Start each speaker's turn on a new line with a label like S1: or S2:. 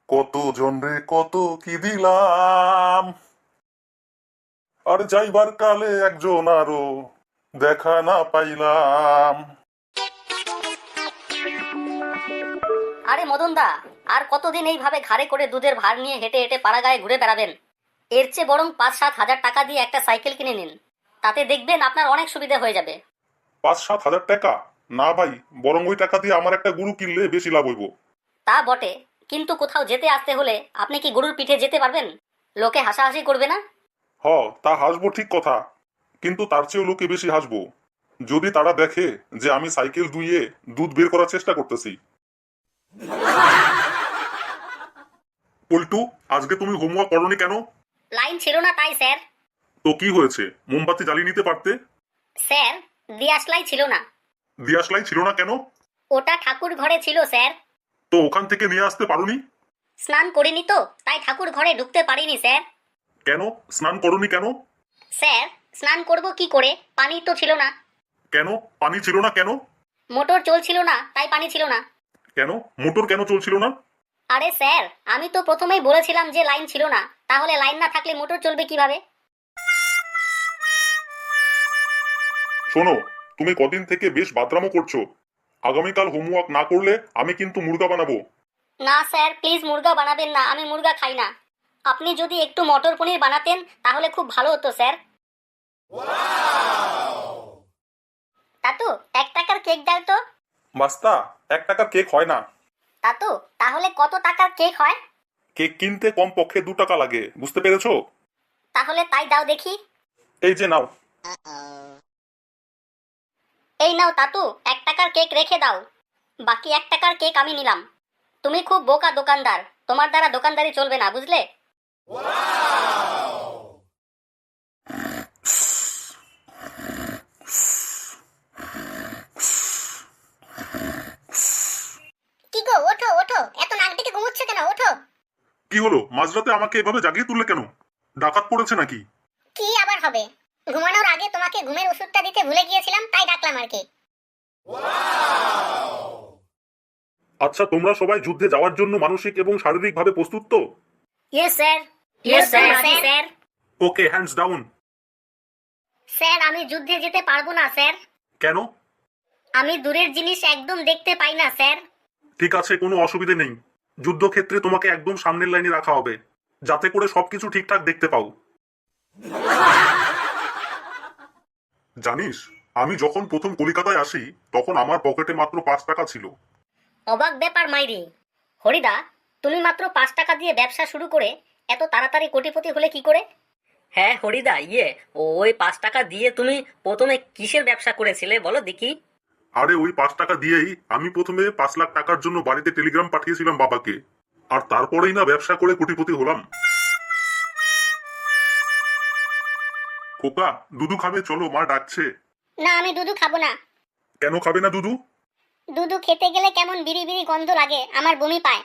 S1: কত জন রে কত কি দিলাম, আর যাইবার কালে একজন আরো দেখা না পাইলাম।
S2: আরে মদন দা, আর কতদিন এইভাবে ঘাড়ে করে দুধের ভার নিয়ে হেঁটে হেঁটে পাড়া গায়ে ঘুরে বেড়াবেন? এর চেয়ে বরং ৫-৭ হাজার টাকা দিয়ে একটা সাইকেল কিনে নিন। তাতে দেখবেন আপনার অনেক সুবিধা হয়ে যাবে।
S1: ৫-৭ হাজার টাকা? না ভাই, বরং ওই টাকা দিয়ে আমার একটা গরু কিনলে বেশি লাভ হইব।
S2: তা বটে, কিন্তু কোথাও যেতে আসতে হলে আপনি কি গরুর পিঠে যেতে পারবেন? লোকে হাসাহাসি করবে না?
S1: হ, তা হাসবো ঠিক কথা, কিন্তু তার চেয়েও লোকে বেশি হাসবো যদি তারা দেখে যে আমি সাইকেল দুইয়ে দুধ বের করার চেষ্টা করতেছি। পল্টু, আজকে তুমি হোমওয়ার্ক করনি কেন?
S2: লাইন ছিল না তাই স্যার।
S1: তো কি হয়েছে, মোমবাতি জ্বালিয়ে নিতে পারতে।
S2: স্যার, দিয়াশলাই ছিল না।
S1: দিয়াশলাই ছিল না কেন?
S2: ওটা ঠাকুর ঘরে ছিল স্যার।
S1: তো ওখান থেকে নিয়ে আসতে পারোনি?
S2: স্নান করিনি তো, তাই ঠাকুর ঘরে ঢুকতে পারিনি স্যার।
S1: কেন স্নান করনি কেন?
S2: স্যার, স্নান করব কি করে, পানি তো ছিল না।
S1: কেন পানি ছিল না কেন?
S2: মোটর চলছিল না, তাই পানি ছিল না।
S1: কেন মোটর কেন চলছিল না?
S2: আরে স্যার, আমি তো প্রথমেই বলেছিলাম যে লাইন ছিল না, তাহলে লাইন না থাকলে মোটর চলবে কিভাবে?
S1: শোনো, তুমি কদিন থেকে বেশ বাদরামো করছো। আগামীকাল হোমওয়ার্ক না করলে আমি কিন্তু মুর্গা বানাবো।
S2: না স্যার, প্লিজ মুরগা বানাবেন না, আমি মুরগা খাই না। আপনি যদি একটু মটর পনির বানাতেন তাহলে খুব ভালো হতো স্যার। তাতু, 1 টাকার কেক দাও তো।
S1: মাস্তা, 1 টাকার কেক হয় না।
S2: তাতু, তাহলে কত টাকার কেক হয়?
S1: কেক কিনতে কমপক্ষে 2 টাকা লাগে, বুঝতে পেরেছো?
S2: তাহলে তাই দাও দেখি।
S1: এই যে নাও।
S2: এই নাও তাতু, 1 টাকার কেক রেখে দাও। বাকি 1 টাকার কেক আমি নিলাম। তুমি খুব বোকা দোকানদার, তোমার দ্বারা দোকানদারি চলবে না, বুঝলে? কি গো, ওঠো ওঠো, এত নাক ডেকে ঘুমোচ্ছ কেন? ওঠো।
S1: কি হলো, মাঝরাতে আমাকে এভাবে জাগিয়ে তুললে কেন? ডাকাত পড়েছে নাকি?
S2: কি আবার হবে, ঘুমানোর আগে তোমাকে ঘুমের ওষুধটা দিতে ভুলে গিয়েছিলাম, তাই ডাকলাম আর কি।
S1: আচ্ছা, তোমরা সবাই যুদ্ধে যাওয়ার জন্য মানসিক এবং শারীরিকভাবে প্রস্তুত তো?
S2: Yes sir. Yes sir.
S1: Okay, hands down.
S2: Sir, আমি যুদ্ধে যেতে পারবো না স্যার।
S1: কেন?
S2: আমি দূরের জিনিস একদম দেখতে পাই না স্যার।
S1: ঠিক আছে, কোনো অসুবিধে নেই। যুদ্ধক্ষেত্রে তোমাকে একদম সামনের লাইনে রাখা হবে, যাতে করে সবকিছু ঠিকঠাক দেখতে পাও। জানিস, আমি যখন প্রথম কলিকাতায় আসি তখন আমার পকেটে মাত্র 5 টাকা ছিল।
S2: অবাক ব্যাপার মাইরি। হরিদা, তুমি মাত্র 5 টাকা দিয়ে ব্যবসা শুরু করে এত তাড়াতাড়ি কোটিপতি হলে কি করে?
S3: হ্যাঁ হরিদা, ওই 5 টাকা দিয়ে তুমি প্রথমে কিসের ব্যবসা করেছিলে বলো দেখি?
S1: আরে ওই 5 টাকা দিয়েই আমি প্রথমে 5 লাখ টাকার জন্য বাড়িতে টেলিগ্রাম পাঠিয়েছিলাম বাবাকে, আর তারপরেই না ব্যবসা করে কোটিপতি হলাম। খোকা, দুধু খাবে? চলো, মা ডাকছে।
S2: না, আমি দুধু খাবো না।
S1: কেন খাবে না দুধু?
S2: দুধু খেতে গেলে কেমন বিড়ি বিড়ি গন্ধ লাগে, আমার বমি পায়।